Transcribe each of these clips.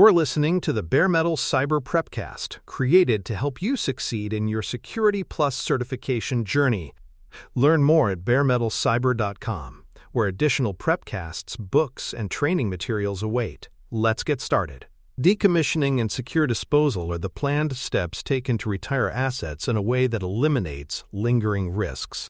You're listening to the Bare Metal Cyber Prepcast, created to help you succeed in your Security Plus certification journey. Learn more at baremetalcyber.com, where additional prepcasts, books, and training materials await. Let's get started. Decommissioning and secure disposal are the planned steps taken to retire assets in a way that eliminates lingering risks.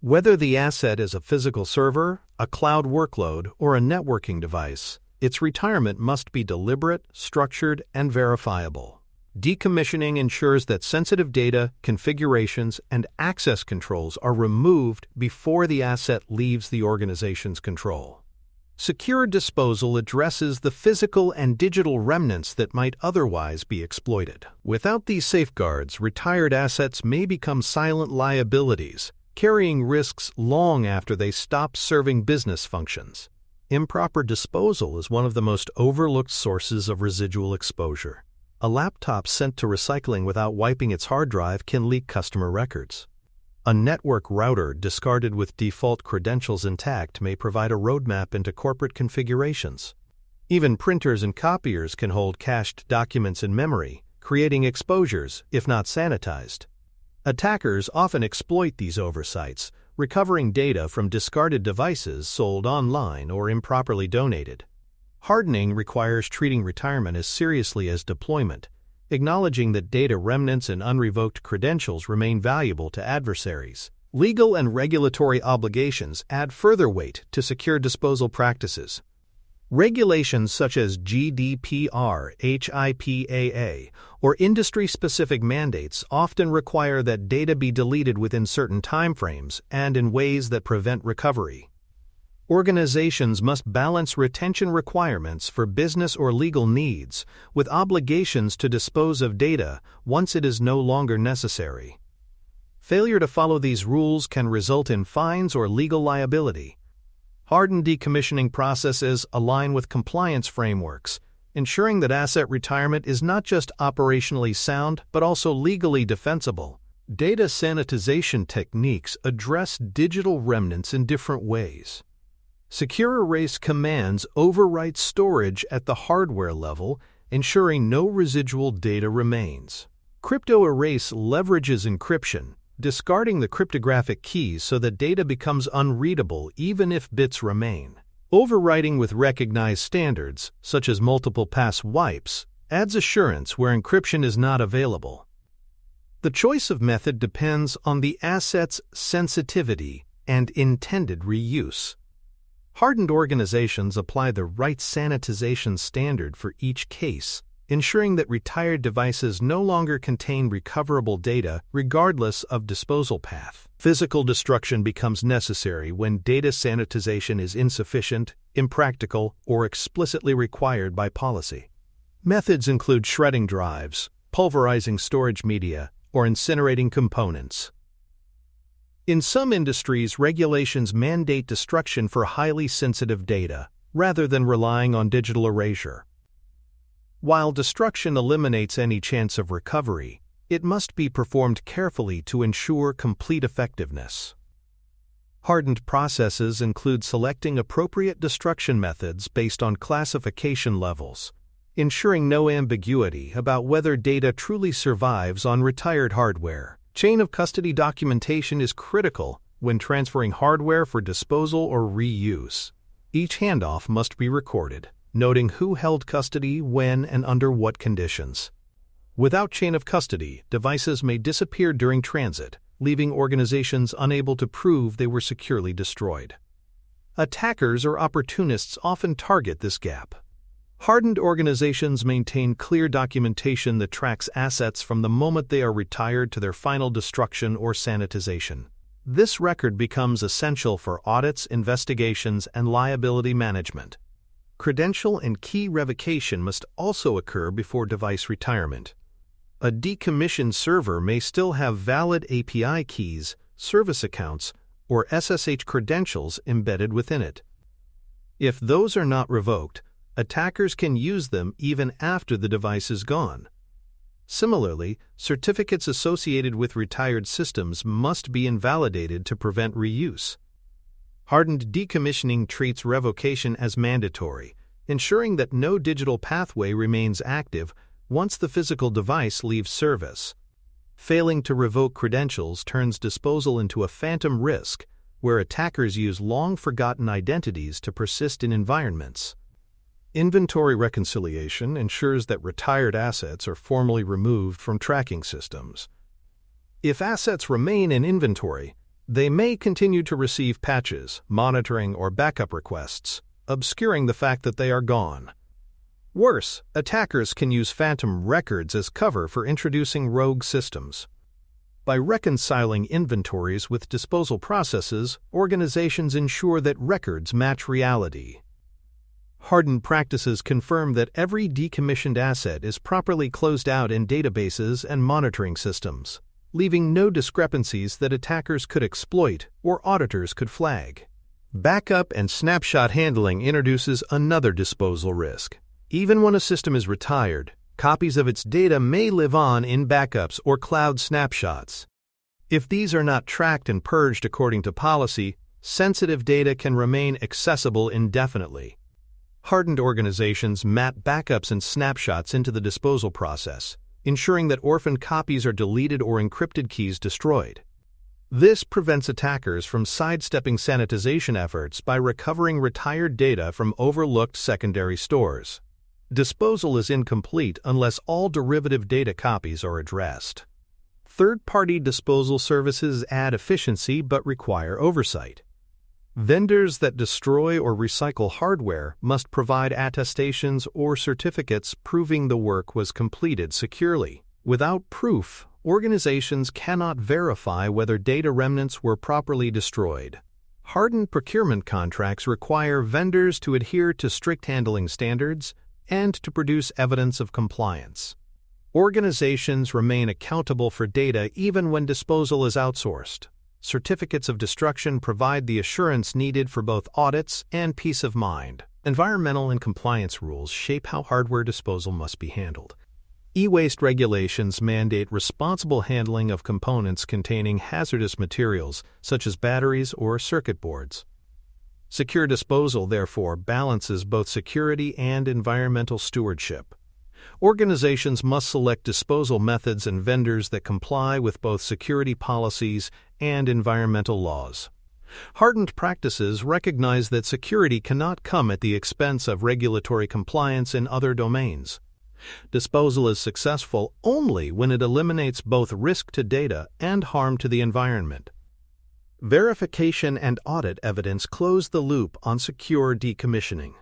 Whether the asset is a physical server, a cloud workload, or a networking device, its retirement must be deliberate, structured, and verifiable. Decommissioning ensures that sensitive data, configurations, and access controls are removed before the asset leaves the organization's control. Secure disposal addresses the physical and digital remnants that might otherwise be exploited. Without these safeguards, retired assets may become silent liabilities, carrying risks long after they stop serving business functions. Improper disposal is one of the most overlooked sources of residual exposure. A laptop sent to recycling without wiping its hard drive can leak customer records. A network router discarded with default credentials intact may provide a roadmap into corporate configurations. Even printers and copiers can hold cached documents in memory, creating exposures, if not sanitized. Attackers often exploit these oversights, recovering data from discarded devices sold online or improperly donated. Hardening requires treating retirement as seriously as deployment, acknowledging that data remnants and unrevoked credentials remain valuable to adversaries. Legal and regulatory obligations add further weight to secure disposal practices. Regulations such as GDPR, HIPAA, or industry-specific mandates often require that data be deleted within certain timeframes and in ways that prevent recovery. Organizations must balance retention requirements for business or legal needs with obligations to dispose of data once it is no longer necessary. Failure to follow these rules can result in fines or legal liability. Hardened decommissioning processes align with compliance frameworks, ensuring that asset retirement is not just operationally sound but also legally defensible. Data sanitization techniques address digital remnants in different ways. Secure erase commands overwrite storage at the hardware level, ensuring no residual data remains. Crypto erase leverages encryption, discarding the cryptographic keys so that data becomes unreadable even if bits remain. Overwriting with recognized standards, such as multiple pass wipes, adds assurance where encryption is not available. The choice of method depends on the asset's sensitivity and intended reuse. Hardened organizations apply the right sanitization standard for each case, ensuring that retired devices no longer contain recoverable data regardless of disposal path. Physical destruction becomes necessary when data sanitization is insufficient, impractical, or explicitly required by policy. Methods include shredding drives, pulverizing storage media, or incinerating components. In some industries, regulations mandate destruction for highly sensitive data, rather than relying on digital erasure. While destruction eliminates any chance of recovery, it must be performed carefully to ensure complete effectiveness. Hardened processes include selecting appropriate destruction methods based on classification levels, ensuring no ambiguity about whether data truly survives on retired hardware. Chain of custody documentation is critical when transferring hardware for disposal or reuse. Each handoff must be recorded, noting who held custody, when, and under what conditions. Without chain of custody, devices may disappear during transit, leaving organizations unable to prove they were securely destroyed. Attackers or opportunists often target this gap. Hardened organizations maintain clear documentation that tracks assets from the moment they are retired to their final destruction or sanitization. This record becomes essential for audits, investigations, and liability management. Credential and key revocation must also occur before device retirement. A decommissioned server may still have valid API keys, service accounts, or SSH credentials embedded within it. If those are not revoked, attackers can use them even after the device is gone. Similarly, certificates associated with retired systems must be invalidated to prevent reuse. Hardened decommissioning treats revocation as mandatory, ensuring that no digital pathway remains active once the physical device leaves service. Failing to revoke credentials turns disposal into a phantom risk, where attackers use long-forgotten identities to persist in environments. Inventory reconciliation ensures that retired assets are formally removed from tracking systems. If assets remain in inventory, they may continue to receive patches, monitoring, or backup requests, obscuring the fact that they are gone. Worse, attackers can use phantom records as cover for introducing rogue systems. By reconciling inventories with disposal processes, organizations ensure that records match reality. Hardened practices confirm that every decommissioned asset is properly closed out in databases and monitoring systems, leaving no discrepancies that attackers could exploit or auditors could flag. Backup and snapshot handling introduces another disposal risk. Even when a system is retired, copies of its data may live on in backups or cloud snapshots. If these are not tracked and purged according to policy, sensitive data can remain accessible indefinitely. Hardened organizations map backups and snapshots into the disposal process, ensuring that orphaned copies are deleted or encrypted keys destroyed. This prevents attackers from sidestepping sanitization efforts by recovering retired data from overlooked secondary stores. Disposal is incomplete unless all derivative data copies are addressed. Third-party disposal services add efficiency but require oversight. Vendors that destroy or recycle hardware must provide attestations or certificates proving the work was completed securely. Without proof, organizations cannot verify whether data remnants were properly destroyed. Hardened procurement contracts require vendors to adhere to strict handling standards and to produce evidence of compliance. Organizations remain accountable for data even when disposal is outsourced. Certificates of destruction provide the assurance needed for both audits and peace of mind. Environmental and compliance rules shape how hardware disposal must be handled. E-waste regulations mandate responsible handling of components containing hazardous materials, such as batteries or circuit boards. Secure disposal, therefore, balances both security and environmental stewardship. Organizations must select disposal methods and vendors that comply with both security policies and environmental laws. Hardened practices recognize that security cannot come at the expense of regulatory compliance in other domains. Disposal is successful only when it eliminates both risk to data and harm to the environment. Verification and audit evidence close the loop on secure decommissioning.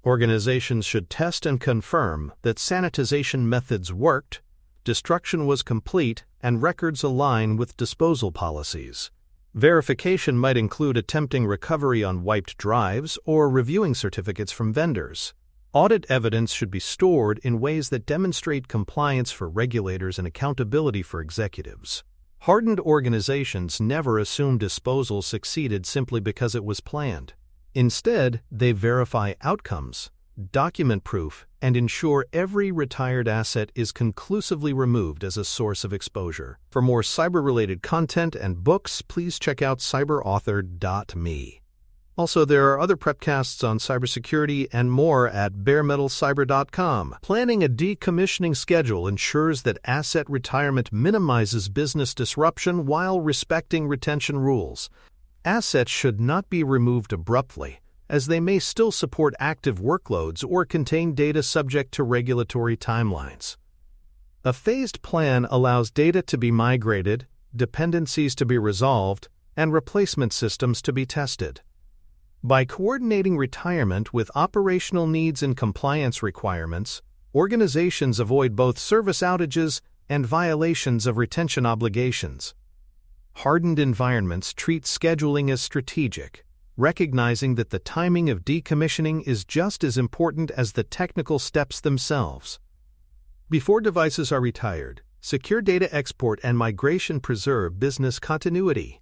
Organizations should test and confirm that sanitization methods worked, destruction was complete, and records align with disposal policies. Verification might include attempting recovery on wiped drives or reviewing certificates from vendors. Audit evidence should be stored in ways that demonstrate compliance for regulators and accountability for executives. Hardened organizations never assume disposal succeeded simply because it was planned. Instead, they verify outcomes, document proof, and ensure every retired asset is conclusively removed as a source of exposure. For more cyber-related content and books, please check out cyberauthor.me. Also, there are other prepcasts on cybersecurity and more at baremetalcyber.com. Planning a decommissioning schedule ensures that asset retirement minimizes business disruption while respecting retention rules. Assets should not be removed abruptly, as they may still support active workloads or contain data subject to regulatory timelines. A phased plan allows data to be migrated, dependencies to be resolved, and replacement systems to be tested. By coordinating retirement with operational needs and compliance requirements, organizations avoid both service outages and violations of retention obligations. Hardened environments treat scheduling as strategic, recognizing that the timing of decommissioning is just as important as the technical steps themselves. Before devices are retired, secure data export and migration preserve business continuity.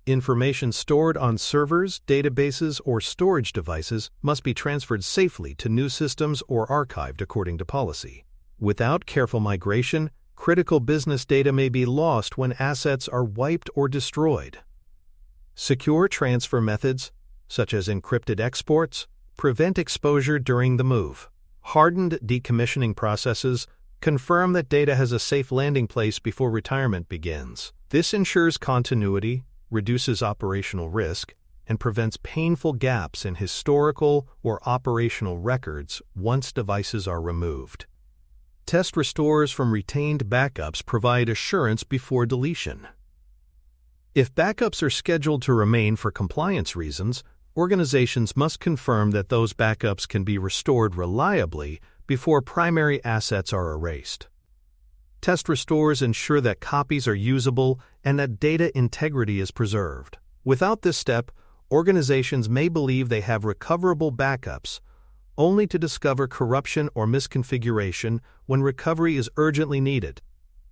Information stored on servers, databases, or storage devices must be transferred safely to new systems or archived according to policy. Without careful migration, critical business data may be lost when assets are wiped or destroyed. Secure transfer methods, such as encrypted exports, prevent exposure during the move. Hardened decommissioning processes confirm that data has a safe landing place before retirement begins. This ensures continuity, reduces operational risk, and prevents painful gaps in historical or operational records once devices are removed. Test restores from retained backups provide assurance before deletion. If backups are scheduled to remain for compliance reasons, organizations must confirm that those backups can be restored reliably before primary assets are erased. Test restores ensure that copies are usable and that data integrity is preserved. Without this step, organizations may believe they have recoverable backups, only to discover corruption or misconfiguration when recovery is urgently needed.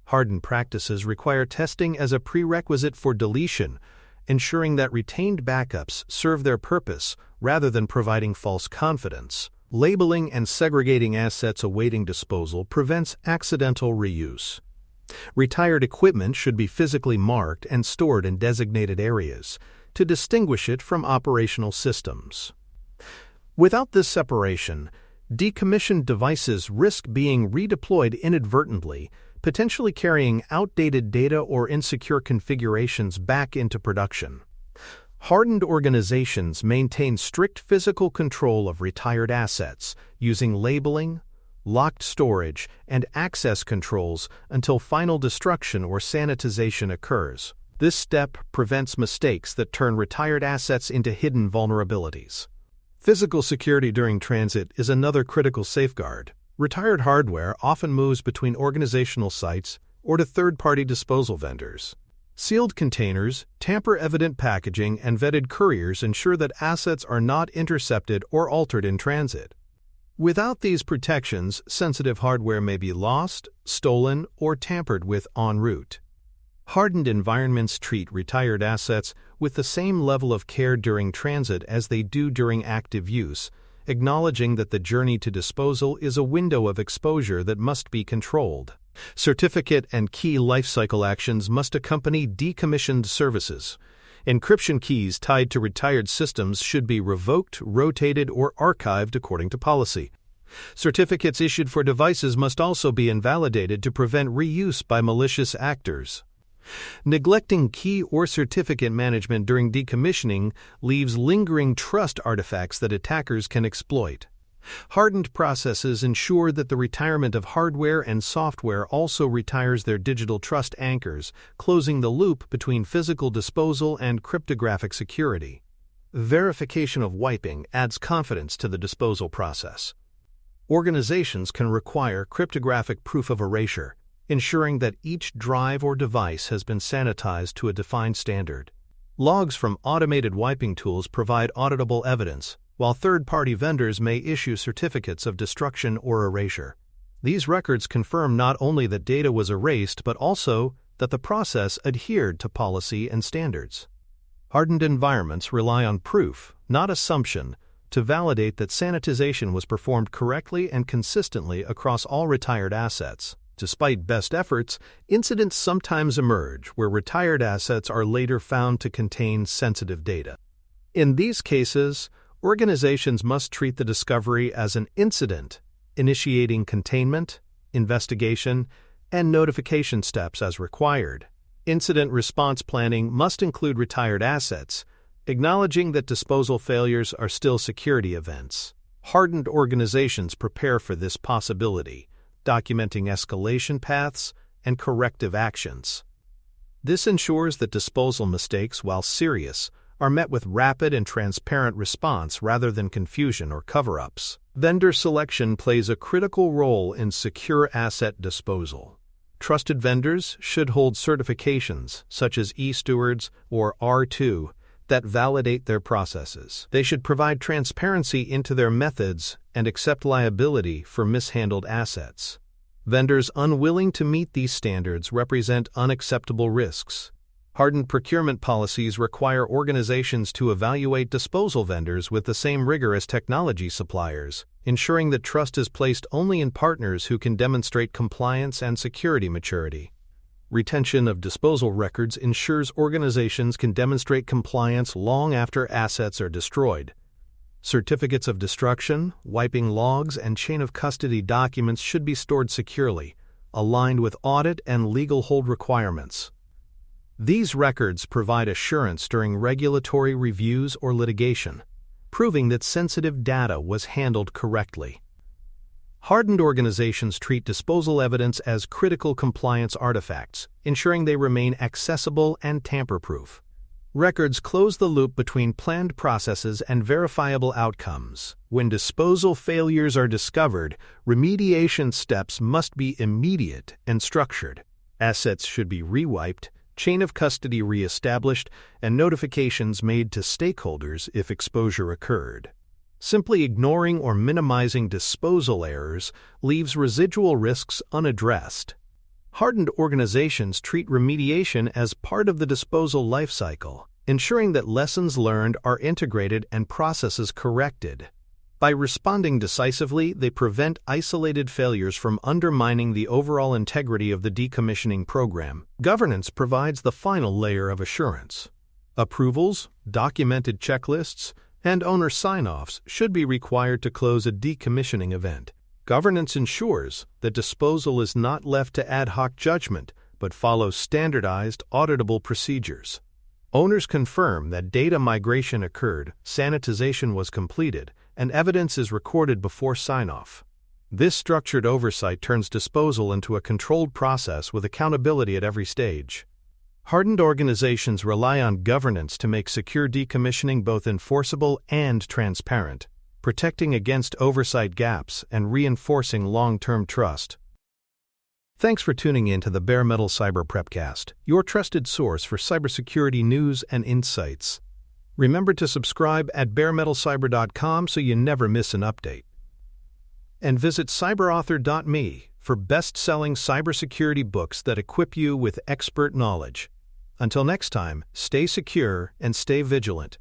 Hardened practices require testing as a prerequisite for deletion, ensuring that retained backups serve their purpose rather than providing false confidence. Labeling and segregating assets awaiting disposal prevents accidental reuse. Retired equipment should be physically marked and stored in designated areas to distinguish it from operational systems. Without this separation, decommissioned devices risk being redeployed inadvertently, potentially carrying outdated data or insecure configurations back into production. Hardened organizations maintain strict physical control of retired assets using labeling, locked storage, and access controls until final destruction or sanitization occurs. This step prevents mistakes that turn retired assets into hidden vulnerabilities. Physical security during transit is another critical safeguard. Retired hardware often moves between organizational sites or to third-party disposal vendors. Sealed containers, tamper-evident packaging, and vetted couriers ensure that assets are not intercepted or altered in transit. Without these protections, sensitive hardware may be lost, stolen, or tampered with en route. Hardened environments treat retired assets with the same level of care during transit as they do during active use, acknowledging that the journey to disposal is a window of exposure that must be controlled. Certificate and key lifecycle actions must accompany decommissioned services. Encryption keys tied to retired systems should be revoked, rotated, or archived according to policy. Certificates issued for devices must also be invalidated to prevent reuse by malicious actors. Neglecting key or certificate management during decommissioning leaves lingering trust artifacts that attackers can exploit. Hardened processes ensure that the retirement of hardware and software also retires their digital trust anchors, closing the loop between physical disposal and cryptographic security. Verification of wiping adds confidence to the disposal process. Organizations can require cryptographic proof of erasure, ensuring that each drive or device has been sanitized to a defined standard. Logs from automated wiping tools provide auditable evidence, while third-party vendors may issue certificates of destruction or erasure. These records confirm not only that data was erased but also that the process adhered to policy and standards. Hardened environments rely on proof, not assumption, to validate that sanitization was performed correctly and consistently across all retired assets. Despite best efforts, incidents sometimes emerge where retired assets are later found to contain sensitive data. In these cases, organizations must treat the discovery as an incident, initiating containment, investigation, and notification steps as required. Incident response planning must include retired assets, acknowledging that disposal failures are still security events. Hardened organizations prepare for this possibility, documenting escalation paths and corrective actions. This ensures that disposal mistakes, while serious, are met with rapid and transparent response rather than confusion or cover-ups. Vendor selection plays a critical role in secure asset disposal. Trusted vendors should hold certifications, such as eStewards or R2, that validate their processes. They should provide transparency into their methods and accept liability for mishandled assets. Vendors unwilling to meet these standards represent unacceptable risks. Hardened procurement policies require organizations to evaluate disposal vendors with the same rigor as technology suppliers, ensuring that trust is placed only in partners who can demonstrate compliance and security maturity. Retention of disposal records ensures organizations can demonstrate compliance long after assets are destroyed. Certificates of destruction, wiping logs, and chain of custody documents should be stored securely, aligned with audit and legal hold requirements. These records provide assurance during regulatory reviews or litigation, proving that sensitive data was handled correctly. Hardened organizations treat disposal evidence as critical compliance artifacts, ensuring they remain accessible and tamper-proof. Records close the loop between planned processes and verifiable outcomes. When disposal failures are discovered, remediation steps must be immediate and structured. Assets should be rewiped, chain of custody reestablished, and notifications made to stakeholders if exposure occurred. Simply ignoring or minimizing disposal errors leaves residual risks unaddressed. Hardened organizations treat remediation as part of the disposal lifecycle, ensuring that lessons learned are integrated and processes corrected. By responding decisively, they prevent isolated failures from undermining the overall integrity of the decommissioning program. Governance provides the final layer of assurance. Approvals, documented checklists, and owner sign-offs should be required to close a decommissioning event. Governance ensures that disposal is not left to ad hoc judgment, but follows standardized, auditable procedures. Owners confirm that data migration occurred, sanitization was completed, and evidence is recorded before sign-off. This structured oversight turns disposal into a controlled process with accountability at every stage. Hardened organizations rely on governance to make secure decommissioning both enforceable and transparent, protecting against oversight gaps and reinforcing long-term trust. Thanks for tuning in to the Bare Metal Cyber Prepcast, your trusted source for cybersecurity news and insights. Remember to subscribe at baremetalcyber.com so you never miss an update. And visit cyberauthor.me for best-selling cybersecurity books that equip you with expert knowledge. Until next time, stay secure and stay vigilant.